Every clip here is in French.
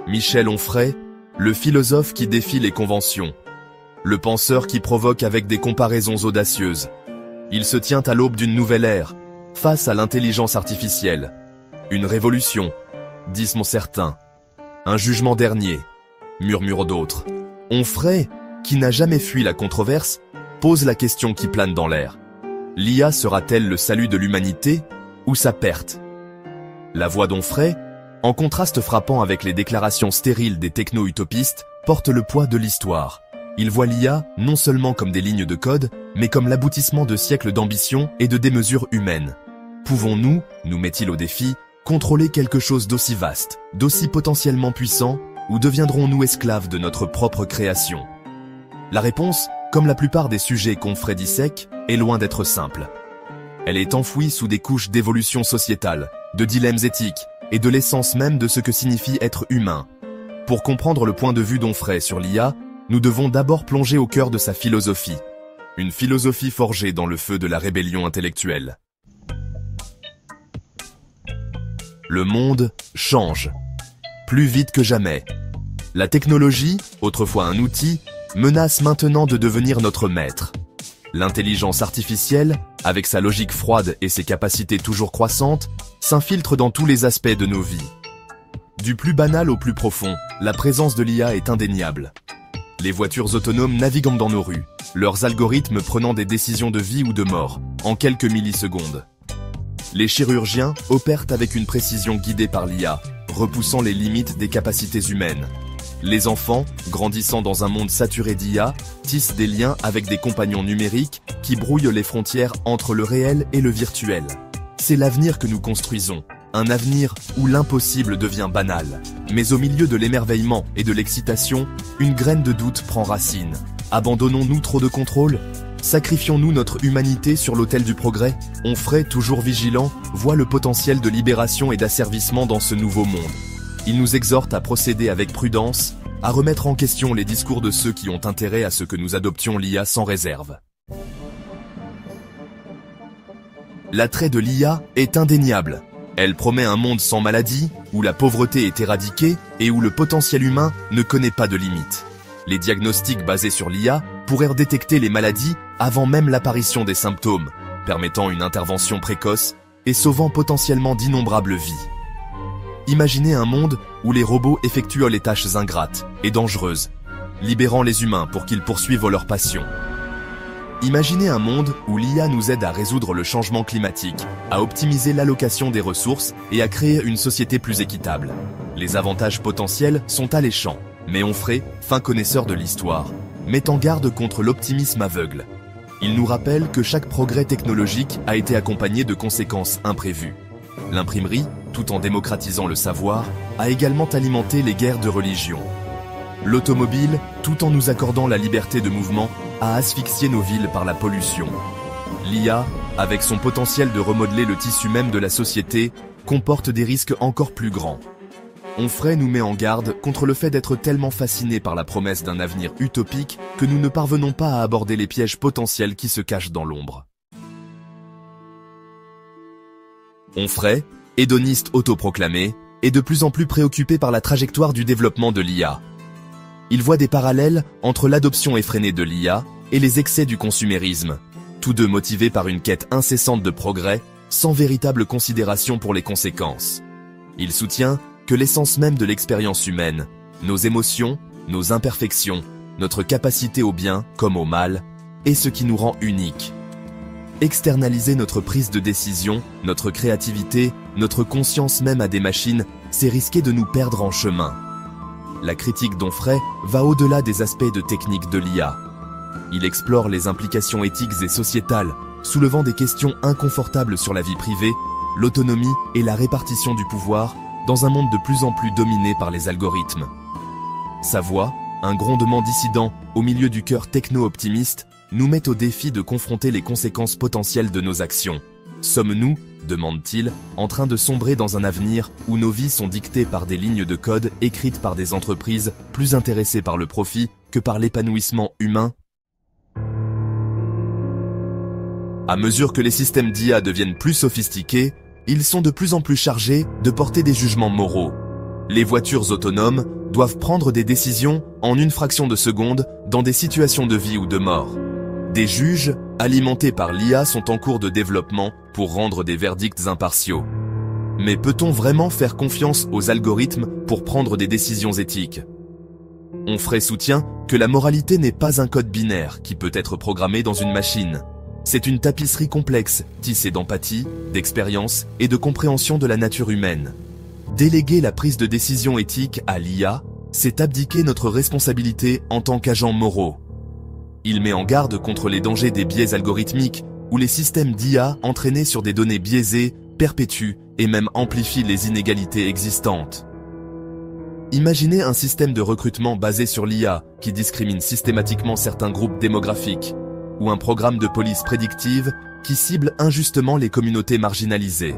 Michel Onfray, le philosophe qui défie les conventions, le penseur qui provoque avec des comparaisons audacieuses. Il se tient à l'aube d'une nouvelle ère, face à l'intelligence artificielle. Une révolution, disent certains. Un jugement dernier, murmurent d'autres. Onfray, qui n'a jamais fui la controverse, pose la question qui plane dans l'air. L'IA sera-t-elle le salut de l'humanité ou sa perte? La voix d'Onfray, en contraste frappant avec les déclarations stériles des techno-utopistes, porte le poids de l'histoire. Il voit l'IA non seulement comme des lignes de code, mais comme l'aboutissement de siècles d'ambition et de démesure humaines. Pouvons-nous, nous met-il au défi, contrôler quelque chose d'aussi vaste, d'aussi potentiellement puissant, ou deviendrons-nous esclaves de notre propre création? La réponse, comme la plupart des sujets qu'Onfray dissèque, est loin d'être simple. Elle est enfouie sous des couches d'évolution sociétale, de dilemmes éthiques, et de l'essence même de ce que signifie être humain. Pour comprendre le point de vue d'Onfray sur l'IA, nous devons d'abord plonger au cœur de sa philosophie. Une philosophie forgée dans le feu de la rébellion intellectuelle. Le monde change. Plus vite que jamais. La technologie, autrefois un outil, menace maintenant de devenir notre maître. L'intelligence artificielle, avec sa logique froide et ses capacités toujours croissantes, s'infiltre dans tous les aspects de nos vies. Du plus banal au plus profond, la présence de l'IA est indéniable. Les voitures autonomes naviguant dans nos rues, leurs algorithmes prenant des décisions de vie ou de mort, en quelques millisecondes. Les chirurgiens opèrent avec une précision guidée par l'IA, repoussant les limites des capacités humaines. Les enfants, grandissant dans un monde saturé d'IA, tissent des liens avec des compagnons numériques qui brouillent les frontières entre le réel et le virtuel. C'est l'avenir que nous construisons, un avenir où l'impossible devient banal. Mais au milieu de l'émerveillement et de l'excitation, une graine de doute prend racine. Abandonnons-nous trop de contrôle? Sacrifions-nous notre humanité sur l'autel du progrès? Onfray, toujours vigilant, voit le potentiel de libération et d'asservissement dans ce nouveau monde. Il nous exhorte à procéder avec prudence, à remettre en question les discours de ceux qui ont intérêt à ce que nous adoptions l'IA sans réserve. L'attrait de l'IA est indéniable. Elle promet un monde sans maladie, où la pauvreté est éradiquée et où le potentiel humain ne connaît pas de limites. Les diagnostics basés sur l'IA pourraient détecter les maladies avant même l'apparition des symptômes, permettant une intervention précoce et sauvant potentiellement d'innombrables vies. Imaginez un monde où les robots effectuent les tâches ingrates et dangereuses, libérant les humains pour qu'ils poursuivent leur passion. Imaginez un monde où l'IA nous aide à résoudre le changement climatique, à optimiser l'allocation des ressources et à créer une société plus équitable. Les avantages potentiels sont alléchants, mais Onfray, fin connaisseur de l'histoire, met en garde contre l'optimisme aveugle. Il nous rappelle que chaque progrès technologique a été accompagné de conséquences imprévues. L'imprimerie, tout en démocratisant le savoir, a également alimenté les guerres de religion. L'automobile, tout en nous accordant la liberté de mouvement, a asphyxié nos villes par la pollution. L'IA, avec son potentiel de remodeler le tissu même de la société, comporte des risques encore plus grands. Onfray nous met en garde contre le fait d'être tellement fascinés par la promesse d'un avenir utopique que nous ne parvenons pas à aborder les pièges potentiels qui se cachent dans l'ombre. Onfray, hédoniste autoproclamé, est de plus en plus préoccupé par la trajectoire du développement de l'IA. Il voit des parallèles entre l'adoption effrénée de l'IA et les excès du consumérisme, tous deux motivés par une quête incessante de progrès, sans véritable considération pour les conséquences. Il soutient que l'essence même de l'expérience humaine, nos émotions, nos imperfections, notre capacité au bien comme au mal, est ce qui nous rend uniques. Externaliser notre prise de décision, notre créativité, notre conscience même à des machines, c'est risquer de nous perdre en chemin. La critique d'Onfray va au-delà des aspects de technique de l'IA. Il explore les implications éthiques et sociétales, soulevant des questions inconfortables sur la vie privée, l'autonomie et la répartition du pouvoir, dans un monde de plus en plus dominé par les algorithmes. Sa voix, un grondement dissident au milieu du cœur techno-optimiste, nous met au défi de confronter les conséquences potentielles de nos actions. Sommes-nous, demande-t-il, en train de sombrer dans un avenir où nos vies sont dictées par des lignes de code écrites par des entreprises plus intéressées par le profit que par l'épanouissement humain? À mesure que les systèmes d'IA deviennent plus sophistiqués, ils sont de plus en plus chargés de porter des jugements moraux. Les voitures autonomes doivent prendre des décisions en une fraction de seconde dans des situations de vie ou de mort. Des juges, alimentés par l'IA, sont en cours de développement pour rendre des verdicts impartiaux. Mais peut-on vraiment faire confiance aux algorithmes pour prendre des décisions éthiques? Onfray soutient que la moralité n'est pas un code binaire qui peut être programmé dans une machine. C'est une tapisserie complexe, tissée d'empathie, d'expérience et de compréhension de la nature humaine. Déléguer la prise de décision éthique à l'IA, c'est abdiquer notre responsabilité en tant qu'agents moraux. Il met en garde contre les dangers des biais algorithmiques, où les systèmes d'IA entraînés sur des données biaisées perpétuent et même amplifient les inégalités existantes. Imaginez un système de recrutement basé sur l'IA qui discrimine systématiquement certains groupes démographiques, ou un programme de police prédictive qui cible injustement les communautés marginalisées.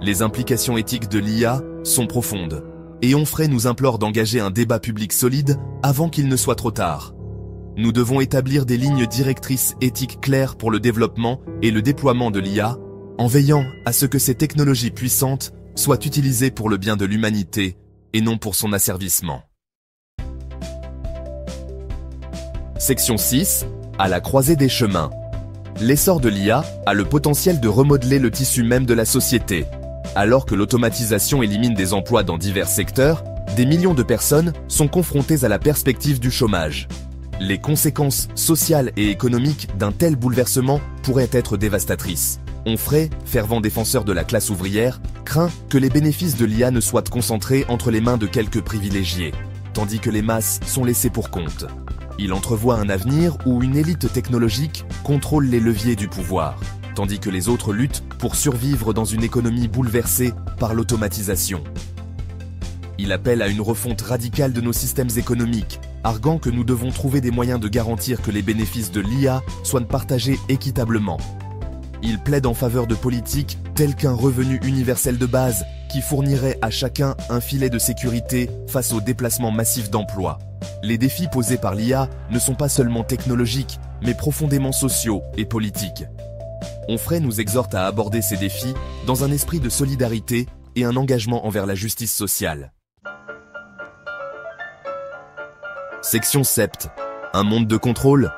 Les implications éthiques de l'IA sont profondes, et Onfray nous implore d'engager un débat public solide avant qu'il ne soit trop tard. Nous devons établir des lignes directrices éthiques claires pour le développement et le déploiement de l'IA, en veillant à ce que ces technologies puissantes soient utilisées pour le bien de l'humanité et non pour son asservissement. Section 6. À la croisée des chemins. L'essor de l'IA a le potentiel de remodeler le tissu même de la société. Alors que l'automatisation élimine des emplois dans divers secteurs, des millions de personnes sont confrontées à la perspective du chômage. Les conséquences sociales et économiques d'un tel bouleversement pourraient être dévastatrices. Onfray, fervent défenseur de la classe ouvrière, craint que les bénéfices de l'IA ne soient concentrés entre les mains de quelques privilégiés, tandis que les masses sont laissées pour compte. Il entrevoit un avenir où une élite technologique contrôle les leviers du pouvoir, tandis que les autres luttent pour survivre dans une économie bouleversée par l'automatisation. Il appelle à une refonte radicale de nos systèmes économiques, arguant que nous devons trouver des moyens de garantir que les bénéfices de l'IA soient partagés équitablement. Il plaide en faveur de politiques telles qu'un revenu universel de base qui fournirait à chacun un filet de sécurité face au déplacement massif d'emplois. Les défis posés par l'IA ne sont pas seulement technologiques, mais profondément sociaux et politiques. Onfray nous exhorte à aborder ces défis dans un esprit de solidarité et un engagement envers la justice sociale. Section 7. Un monde de contrôle.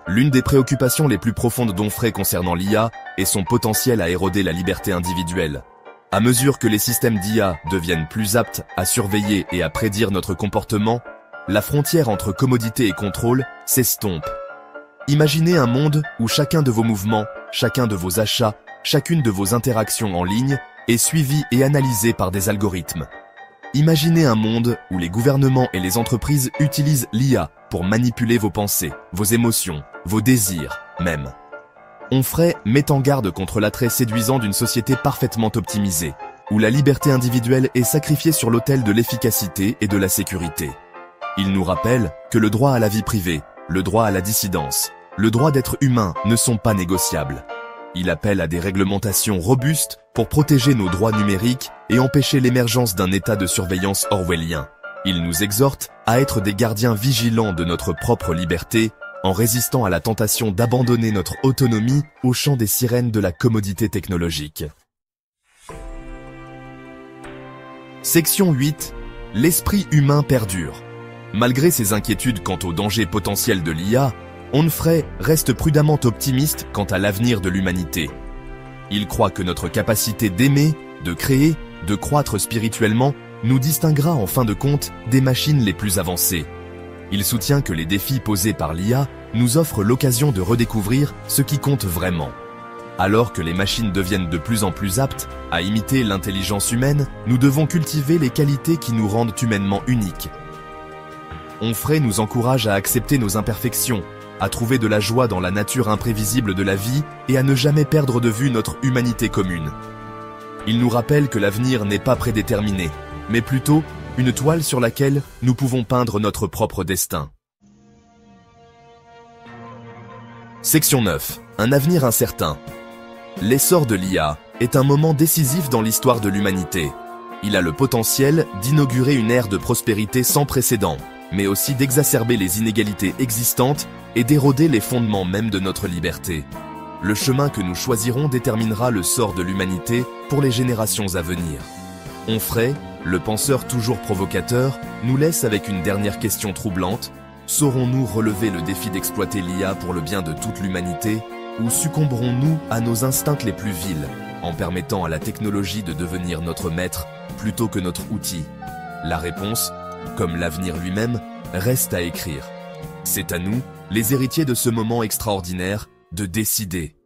L'une des préoccupations les plus profondes d'Onfray concernant l'IA est son potentiel à éroder la liberté individuelle. À mesure que les systèmes d'IA deviennent plus aptes à surveiller et à prédire notre comportement, la frontière entre commodité et contrôle s'estompe. Imaginez un monde où chacun de vos mouvements, chacun de vos achats, chacune de vos interactions en ligne est suivi et analysé par des algorithmes. Imaginez un monde où les gouvernements et les entreprises utilisent l'IA pour manipuler vos pensées, vos émotions, vos désirs même. Onfray met en garde contre l'attrait séduisant d'une société parfaitement optimisée, où la liberté individuelle est sacrifiée sur l'autel de l'efficacité et de la sécurité. Il nous rappelle que le droit à la vie privée, le droit à la dissidence, le droit d'être humain ne sont pas négociables. Il appelle à des réglementations robustes pour protéger nos droits numériques et empêcher l'émergence d'un état de surveillance orwellien. Il nous exhorte à être des gardiens vigilants de notre propre liberté en résistant à la tentation d'abandonner notre autonomie au chant des sirènes de la commodité technologique. Section 8. L'esprit humain perdure. Malgré ses inquiétudes quant aux dangers potentiels de l'IA, Onfray reste prudemment optimiste quant à l'avenir de l'humanité. Il croit que notre capacité d'aimer, de créer, de croître spirituellement nous distinguera en fin de compte des machines les plus avancées. Il soutient que les défis posés par l'IA nous offrent l'occasion de redécouvrir ce qui compte vraiment. Alors que les machines deviennent de plus en plus aptes à imiter l'intelligence humaine, nous devons cultiver les qualités qui nous rendent humainement uniques. Onfray nous encourage à accepter nos imperfections, à trouver de la joie dans la nature imprévisible de la vie et à ne jamais perdre de vue notre humanité commune. Il nous rappelle que l'avenir n'est pas prédéterminé, mais plutôt une toile sur laquelle nous pouvons peindre notre propre destin. Section 9. Un avenir incertain. L'essor de l'IA est un moment décisif dans l'histoire de l'humanité. Il a le potentiel d'inaugurer une ère de prospérité sans précédent, mais aussi d'exacerber les inégalités existantes et d'éroder les fondements même de notre liberté. Le chemin que nous choisirons déterminera le sort de l'humanité pour les générations à venir. Onfray, le penseur toujours provocateur, nous laisse avec une dernière question troublante. Saurons-nous relever le défi d'exploiter l'IA pour le bien de toute l'humanité, ou succomberons-nous à nos instincts les plus vils, en permettant à la technologie de devenir notre maître plutôt que notre outil? La réponse, comme l'avenir lui-même, reste à écrire. C'est à nous, les héritiers de ce moment extraordinaire, de décider.